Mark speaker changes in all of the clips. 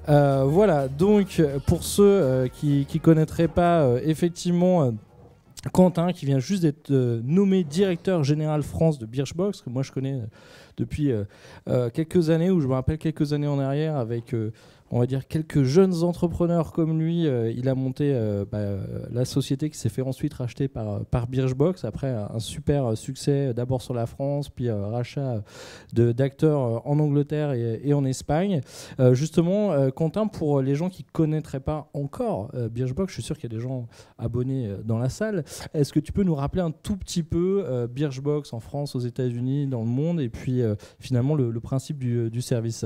Speaker 1: Voilà, donc pour ceux qui ne connaîtraient pas, effectivement, Quentin, qui vient juste d'être nommé directeur général France de Birchbox, que moi je connais depuis quelques années, ou je me rappelle quelques années en arrière, avec on va dire quelques jeunes entrepreneurs comme lui. Il a monté la société qui s'est fait ensuite racheter par Birchbox, après un super succès d'abord sur la France, puis rachat d'acteurs en Angleterre et en Espagne. Justement, Quentin, pour les gens qui ne connaîtraient pas encore Birchbox, je suis sûr qu'il y a des gens abonnés dans la salle. Est-ce que tu peux nous rappeler un tout petit peu Birchbox en France, aux États-Unis, dans le monde, et puis finalement le principe du service?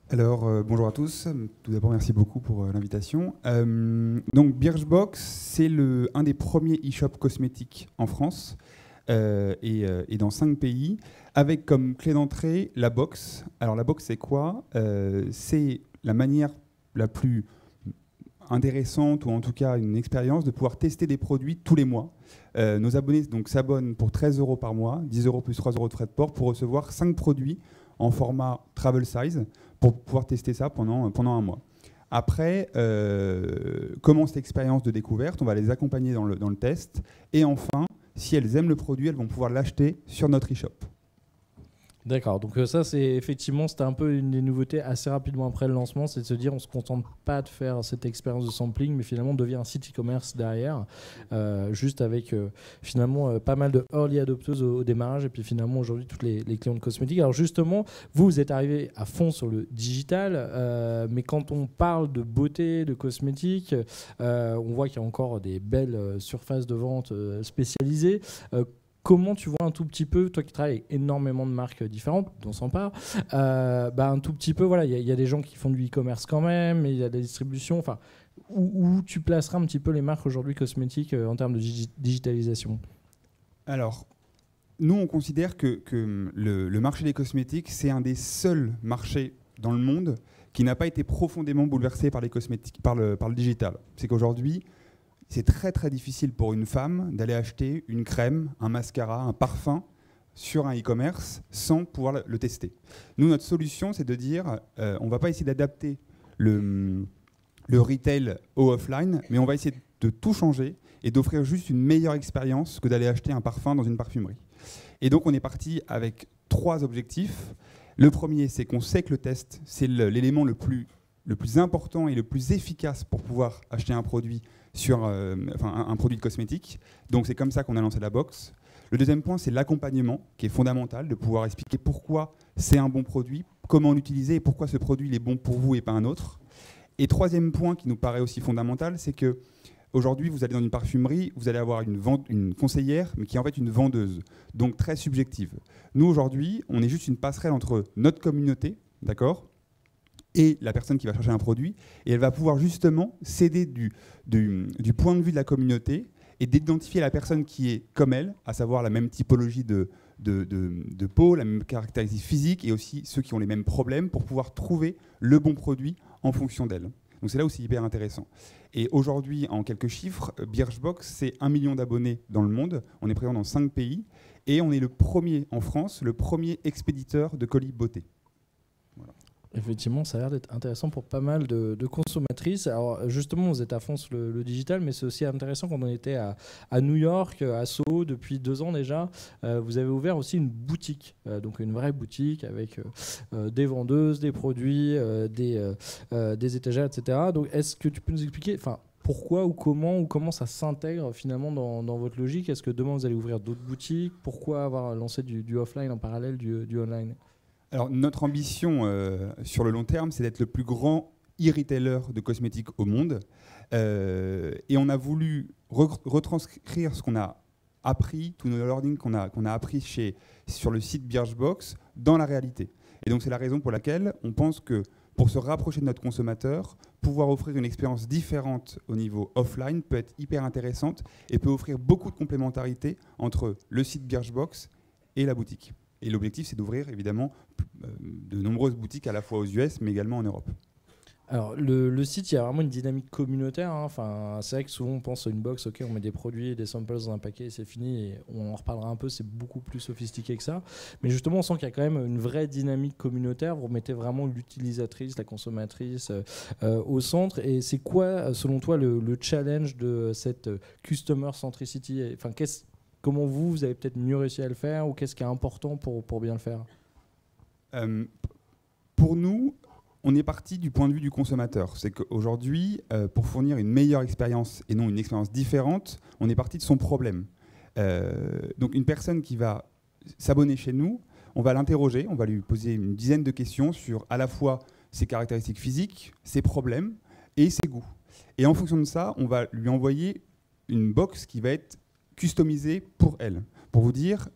Speaker 2: Alors, bonjour à tous. Tout d'abord, merci beaucoup pour l'invitation. Donc, Birchbox, c'est un des premiers e-shops cosmétiques en France et dans 5 pays, avec comme clé d'entrée la box. Alors, la box, c'est quoi? C'est la manière la plus intéressante, ou en tout cas une expérience, de pouvoir tester des produits tous les mois. Nos abonnés donc s'abonnent pour 13 € par mois, 10 € plus 3 € de frais de port, pour recevoir 5 produits en format travel size, pour pouvoir tester ça pendant un mois. Après, commence l'expérience de découverte, on va les accompagner dans le test, et enfin, si elles aiment le produit, elles vont pouvoir l'acheter sur notre e-shop.
Speaker 1: D'accord, donc ça c'était un peu une des nouveautés assez rapidement après le lancement, c'est de se dire on ne se contente pas de faire cette expérience de sampling, mais finalement on devient un site e-commerce derrière, juste avec finalement pas mal de early adopters au démarrage, et puis finalement aujourd'hui toutes les clients de cosmétiques. Alors justement, vous êtes arrivé à fond sur le digital, mais quand on parle de beauté, de cosmétiques, on voit qu'il y a encore des belles surfaces de vente spécialisées. Comment tu vois un tout petit peu, toi qui travailles avec énormément de marques différentes, dont s'en parle, un tout petit peu, voilà, il y a des gens qui font du e-commerce quand même, il y a de la distribution, enfin, où tu placeras un petit peu les marques aujourd'hui cosmétiques en termes de digitalisation?
Speaker 2: Alors, nous, on considère que le marché des cosmétiques, c'est un des seuls marchés dans le monde qui n'a pas été profondément bouleversé par les cosmétiques, par le digital. C'est qu'aujourd'hui, c'est très très difficile pour une femme d'aller acheter une crème, un mascara, un parfum sur un e-commerce sans pouvoir le tester. Nous, notre solution, c'est de dire, on ne va pas essayer d'adapter le retail au offline, mais on va essayer de tout changer et d'offrir juste une meilleure expérience que d'aller acheter un parfum dans une parfumerie. Et donc, on est parti avec 3 objectifs. Le premier, c'est qu'on sait que le test, c'est l'élément le plus important et le plus efficace pour pouvoir acheter un produit sur un produit de cosmétique. Donc c'est comme ça qu'on a lancé la box. Le deuxième point, c'est l'accompagnement, qui est fondamental, de pouvoir expliquer pourquoi c'est un bon produit, comment l'utiliser et pourquoi ce produit il est bon pour vous et pas un autre. Et troisième point qui nous paraît aussi fondamental, c'est que aujourd'hui, vous allez dans une parfumerie, vous allez avoir une conseillère, mais qui est en fait une vendeuse, donc très subjective. Nous, aujourd'hui, on est juste une passerelle entre notre communauté, d'accord, et la personne qui va chercher un produit, et elle va pouvoir justement s'aider du point de vue de la communauté et d'identifier la personne qui est comme elle, à savoir la même typologie de peau, la même caractéristique physique, et aussi ceux qui ont les mêmes problèmes, pour pouvoir trouver le bon produit en fonction d'elle. Donc c'est là où c'est hyper intéressant. Et aujourd'hui, en quelques chiffres, Birchbox, c'est 1 million d'abonnés dans le monde, on est présent dans 5 pays, et on est le premier en France, le premier expéditeur de colis beauté. Voilà.
Speaker 1: Effectivement, ça a l'air d'être intéressant pour pas mal de consommatrices. Alors justement, vous êtes à fond sur le digital, mais c'est aussi intéressant quand on était à New York, à Soho, depuis 2 ans déjà. Vous avez ouvert aussi une boutique, donc une vraie boutique avec des vendeuses, des produits, des étagères, etc. Donc est-ce que tu peux nous expliquer pourquoi ou comment ça s'intègre finalement dans votre logique? Est-ce que demain vous allez ouvrir d'autres boutiques? Pourquoi avoir lancé du offline en parallèle du online?
Speaker 2: Alors, notre ambition sur le long terme, c'est d'être le plus grand e-retailer de cosmétiques au monde. Et on a voulu retranscrire ce qu'on a appris, tout nos learning qu'on a appris sur le site Birchbox, dans la réalité. Et donc, c'est la raison pour laquelle on pense que pour se rapprocher de notre consommateur, pouvoir offrir une expérience différente au niveau offline peut être hyper intéressante et peut offrir beaucoup de complémentarité entre le site Birchbox et la boutique. Et l'objectif, c'est d'ouvrir évidemment de nombreuses boutiques à la fois aux US, mais également en Europe.
Speaker 1: Alors, le site, il y a vraiment une dynamique communautaire. Hein. Enfin, c'est vrai que souvent on pense à une box, ok, on met des produits, des samples dans un paquet, c'est fini, et on en reparlera un peu, c'est beaucoup plus sophistiqué que ça. Mais justement, on sent qu'il y a quand même une vraie dynamique communautaire. Vous mettez vraiment l'utilisatrice, la consommatrice au centre. Et c'est quoi, selon toi, le challenge de cette customer centricity? Enfin, comment vous avez peut-être mieux réussi à le faire, ou qu'est-ce qui est important pour bien le faire?
Speaker 2: Pour nous, on est parti du point de vue du consommateur. C'est qu'aujourd'hui, pour fournir une meilleure expérience et non une expérience différente, on est parti de son problème. Donc une personne qui va s'abonner chez nous, on va l'interroger, on va lui poser une dizaine de questions sur à la fois ses caractéristiques physiques, ses problèmes et ses goûts. Et en fonction de ça, on va lui envoyer une box qui va être customisée pour elle. Pour vous dire,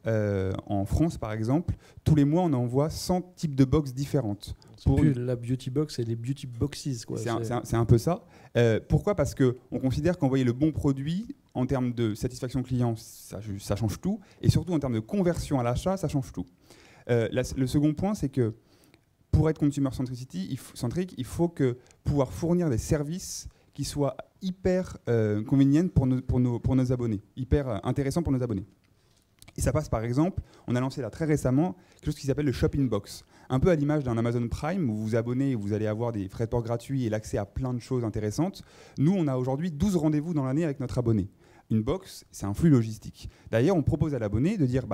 Speaker 2: en France par exemple, tous les mois on envoie 100 types de box différentes.
Speaker 1: C'est plus la beauty box, c'est les beauty boxes.
Speaker 2: C'est un peu ça. Pourquoi ? Parce qu'on considère qu'envoyer le bon produit, en termes de satisfaction client, ça change tout. Et surtout en termes de conversion à l'achat, ça change tout. Le second point, c'est que pour être consumer centrique, il faut pouvoir fournir des services qui soient hyper convenient pour nos abonnés, hyper intéressants pour nos abonnés. Et ça passe par exemple, on a lancé là très récemment quelque chose qui s'appelle le Shop Inbox. Un peu à l'image d'un Amazon Prime où vous vous abonnez et vous allez avoir des frais de port gratuits et l'accès à plein de choses intéressantes. Nous, on a aujourd'hui 12 rendez-vous dans l'année avec notre abonné. Une box, c'est un flux logistique. D'ailleurs, on propose à l'abonné de dire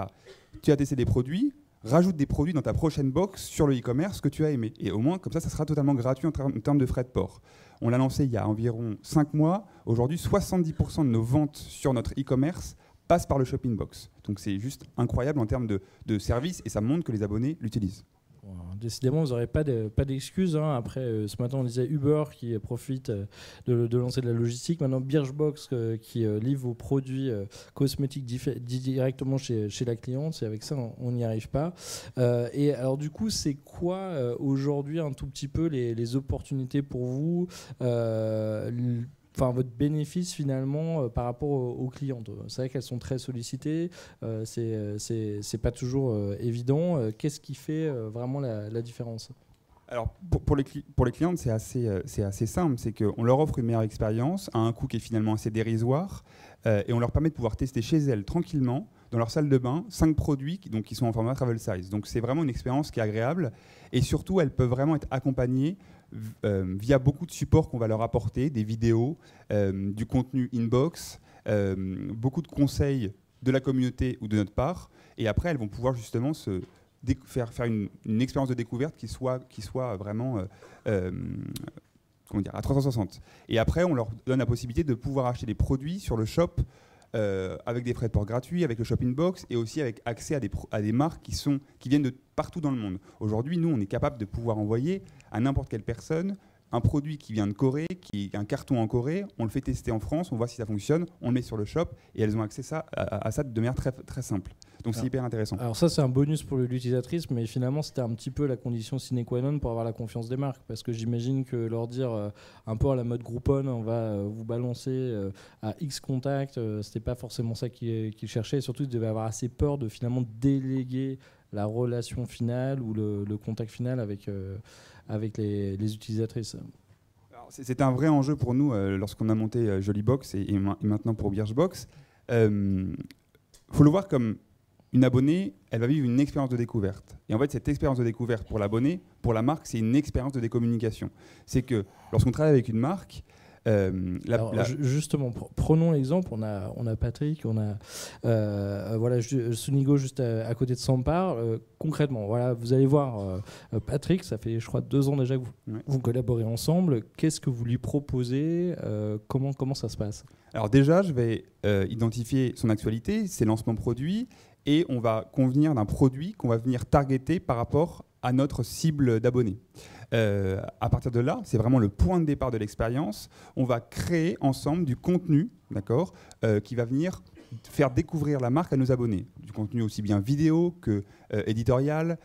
Speaker 2: tu as testé des produits, rajoute des produits dans ta prochaine box sur le e-commerce que tu as aimé. Et au moins, comme ça sera totalement gratuit en termes de frais de port. On l'a lancé il y a environ 5 mois. Aujourd'hui, 70% de nos ventes sur notre e-commerce passe par le Shopping Box. Donc c'est juste incroyable en termes de service et ça montre que les abonnés l'utilisent.
Speaker 1: Décidément, vous n'aurez pas d'excuses. Hein. Après, ce matin, on disait Uber qui profite de lancer de la logistique. Maintenant, Birchbox qui livre vos produits cosmétiques directement chez la cliente. Et avec ça, on n'y arrive pas. Et alors, du coup, c'est quoi aujourd'hui un tout petit peu les opportunités pour vous votre bénéfice finalement par rapport aux clientes. C'est vrai qu'elles sont très sollicitées, c'est pas toujours évident. Qu'est-ce qui fait vraiment la différence ?
Speaker 2: Alors pour les clientes, c'est assez simple, c'est qu'on leur offre une meilleure expérience à un coût qui est finalement assez dérisoire et on leur permet de pouvoir tester chez elles tranquillement dans leur salle de bain 5 produits qui sont en format travel size. Donc c'est vraiment une expérience qui est agréable et surtout elles peuvent vraiment être accompagnées via beaucoup de supports qu'on va leur apporter, des vidéos, du contenu inbox, beaucoup de conseils de la communauté ou de notre part. Et après, elles vont pouvoir justement faire une expérience de découverte qui soit vraiment à 360. Et après, on leur donne la possibilité de pouvoir acheter des produits sur le shop avec des frais de port gratuits, avec le Shopping Box et aussi avec accès à des marques qui viennent de partout dans le monde. Aujourd'hui, nous, on est capable de pouvoir envoyer à n'importe quelle personne un produit qui vient de Corée, qui est un carton en Corée, on le fait tester en France, on voit si ça fonctionne, on le met sur le shop et elles ont accès à ça de manière très, très simple. Donc c'est hyper intéressant.
Speaker 1: Alors ça, c'est un bonus pour l'utilisatrice, mais finalement, c'était un petit peu la condition sine qua non pour avoir la confiance des marques. Parce que j'imagine que leur dire un peu à la mode Groupon, on va vous balancer à X contacts, c'était pas forcément ça qu'ils cherchaient. Et surtout, ils devaient avoir assez peur de finalement déléguer la relation finale ou le contact final avec les utilisatrices.
Speaker 2: C'était un vrai enjeu pour nous lorsqu'on a monté Jolibox et maintenant pour Birchbox. Faut le voir comme une abonnée, elle va vivre une expérience de découverte. Et en fait, cette expérience de découverte pour l'abonné, pour la marque, c'est une expérience de décommunication. C'est que lorsqu'on travaille avec une marque,
Speaker 1: justement, prenons l'exemple, on a Patrick, on a Sunigo juste à côté de Sampar. Concrètement, voilà, vous allez voir Patrick, ça fait je crois 2 ans déjà que vous collaborez ensemble. Qu'est-ce que vous lui proposez, comment ça se passe ?
Speaker 2: Alors déjà, je vais identifier son actualité, ses lancements produits, et on va convenir d'un produit qu'on va venir targeter par rapport à notre cible d'abonnés. À partir de là, c'est vraiment le point de départ de l'expérience. On va créer ensemble du contenu, d'accord, qui va venir faire découvrir la marque à nos abonnés. Du contenu aussi bien vidéo que éditorial,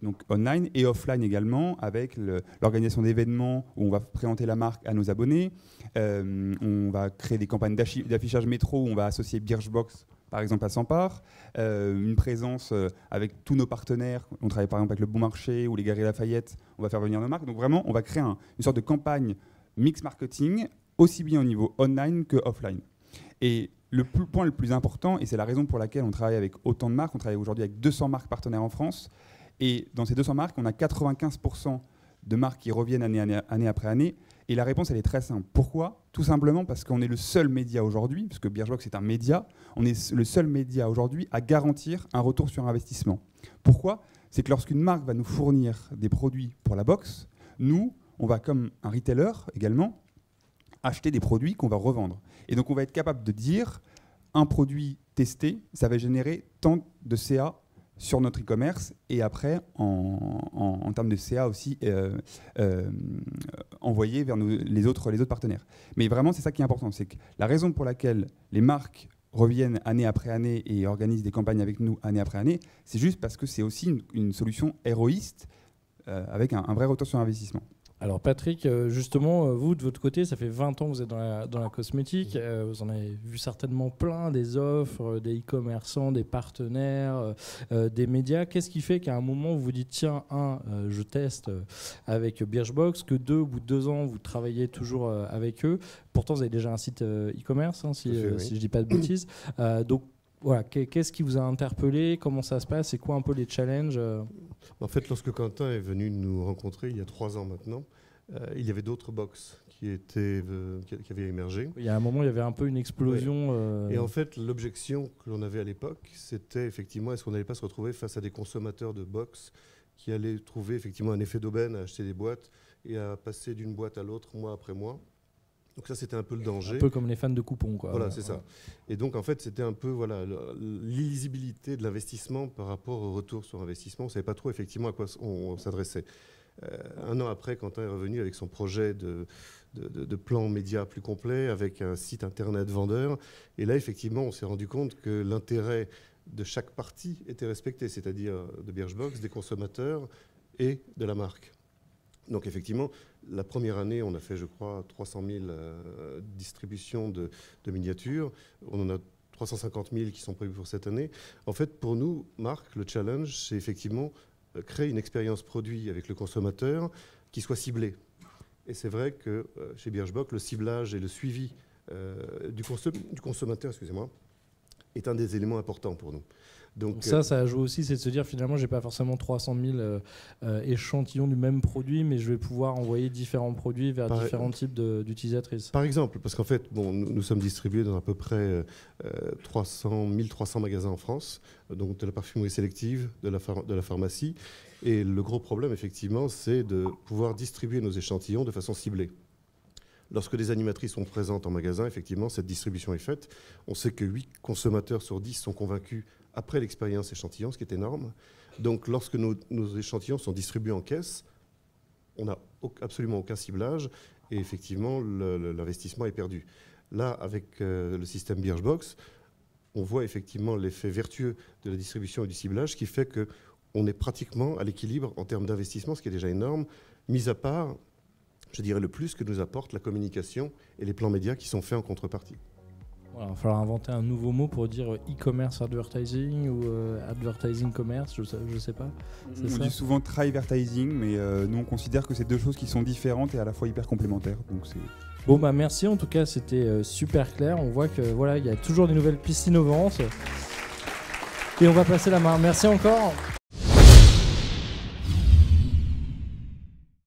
Speaker 2: donc online et offline également, avec l'organisation d'événements où on va présenter la marque à nos abonnés. On va créer des campagnes d'affichage métro où on va associer Birchbox par exemple à 100 parts, une présence avec tous nos partenaires. On travaille par exemple avec le Bon Marché ou les Galeries Lafayette, on va faire venir nos marques. Donc vraiment, on va créer une sorte de campagne mix marketing, aussi bien au niveau online que offline. Et le point le plus important, et c'est la raison pour laquelle on travaille avec autant de marques, on travaille aujourd'hui avec 200 marques partenaires en France, et dans ces 200 marques, on a 95% de marques qui reviennent année après année. Et la réponse, elle est très simple. Pourquoi ? Tout simplement parce qu'on est le seul média aujourd'hui, parce que Birchbox est un média, on est le seul média aujourd'hui à garantir un retour sur investissement. Pourquoi ? C'est que lorsqu'une marque va nous fournir des produits pour la box, nous, on va, comme un retailer également, acheter des produits qu'on va revendre. Et donc, on va être capable de dire, un produit testé, ça va générer tant de CA sur notre e-commerce et après, en termes de CA aussi, envoyé vers les autres partenaires. Mais vraiment, c'est ça qui est important. C'est que la raison pour laquelle les marques reviennent année après année et organisent des campagnes avec nous année après année, c'est juste parce que c'est aussi une solution héroïste avec un vrai retour sur investissement.
Speaker 1: Alors Patrick, justement, vous de votre côté, ça fait 20 ans que vous êtes dans la cosmétique, vous en avez vu certainement plein, des offres, des e-commerçants, des partenaires, des médias. Qu'est-ce qui fait qu'à un moment vous vous dites tiens, je teste avec Birchbox, que deux, au bout de 2 ans, vous travaillez toujours avec eux. Pourtant, vous avez déjà un site e-commerce, hein, si je dis pas de bêtises. Donc voilà, qu'est-ce qui vous a interpellé? Comment ça se passe? C'est quoi un peu les challenges?
Speaker 3: En fait, lorsque Quentin est venu nous rencontrer, il y a 3 ans maintenant, il y avait d'autres box qui avaient émergé.
Speaker 1: Il y a un moment, il y avait un peu une explosion.
Speaker 3: Et en fait, l'objection que l'on avait à l'époque, c'était effectivement, est-ce qu'on n'allait pas se retrouver face à des consommateurs de box qui allaient trouver effectivement un effet d'aubaine à acheter des boîtes et à passer d'une boîte à l'autre mois après mois. Donc ça, c'était un peu le danger.
Speaker 1: Un peu comme les fans de coupons, quoi.
Speaker 3: Voilà, c'est ça. Et donc, en fait, c'était un peu l'illisibilité de l'investissement par rapport au retour sur investissement. On ne savait pas trop effectivement à quoi on s'adressait. 1 an après, Quentin est revenu avec son projet de plan média plus complet, avec un site internet vendeur. Et là, effectivement, on s'est rendu compte que l'intérêt de chaque partie était respecté, c'est-à-dire de Birchbox, des consommateurs et de la marque. Donc effectivement, la première année, on a fait, je crois, 300 000 distributions de miniatures. On en a 350 000 qui sont prévues pour cette année. En fait, pour nous, Marc, le challenge, c'est effectivement créer une expérience produit avec le consommateur qui soit ciblée. Et c'est vrai que chez Birchbox, le ciblage et le suivi du consommateur, excusez-moi, est un des éléments importants pour nous. Donc
Speaker 1: ça joue aussi, c'est de se dire finalement, j'ai pas forcément 300 000 échantillons du même produit, mais je vais pouvoir envoyer différents produits vers différents types d'utilisatrices.
Speaker 3: Par exemple, parce qu'en fait, nous sommes distribués dans à peu près 1300 magasins en France, donc de la parfumerie sélective, de la pharmacie. Et le gros problème, effectivement, c'est de pouvoir distribuer nos échantillons de façon ciblée. Lorsque des animatrices sont présentes en magasin, effectivement, cette distribution est faite. On sait que 8 consommateurs sur 10 sont convaincus après l'expérience échantillon, ce qui est énorme. Donc, lorsque nos échantillons sont distribués en caisse, on n'a absolument aucun ciblage et effectivement, l'investissement est perdu. Là, avec le système Birchbox, on voit effectivement l'effet vertueux de la distribution et du ciblage qui fait qu'on est pratiquement à l'équilibre en termes d'investissement, ce qui est déjà énorme, mis à part, je dirais, le plus que nous apporte la communication et les plans médias qui sont faits en contrepartie.
Speaker 1: Voilà, il va falloir inventer un nouveau mot pour dire e-commerce advertising ou advertising commerce, je sais pas.
Speaker 2: On dit souvent tri-vertising, mais nous on considère que c'est 2 choses qui sont différentes et à la fois hyper complémentaires. Donc c'est...
Speaker 1: Bon bah merci, en tout cas c'était super clair. On voit que voilà, il y a toujours des nouvelles pistes innovantes. Et on va passer la main. Merci encore.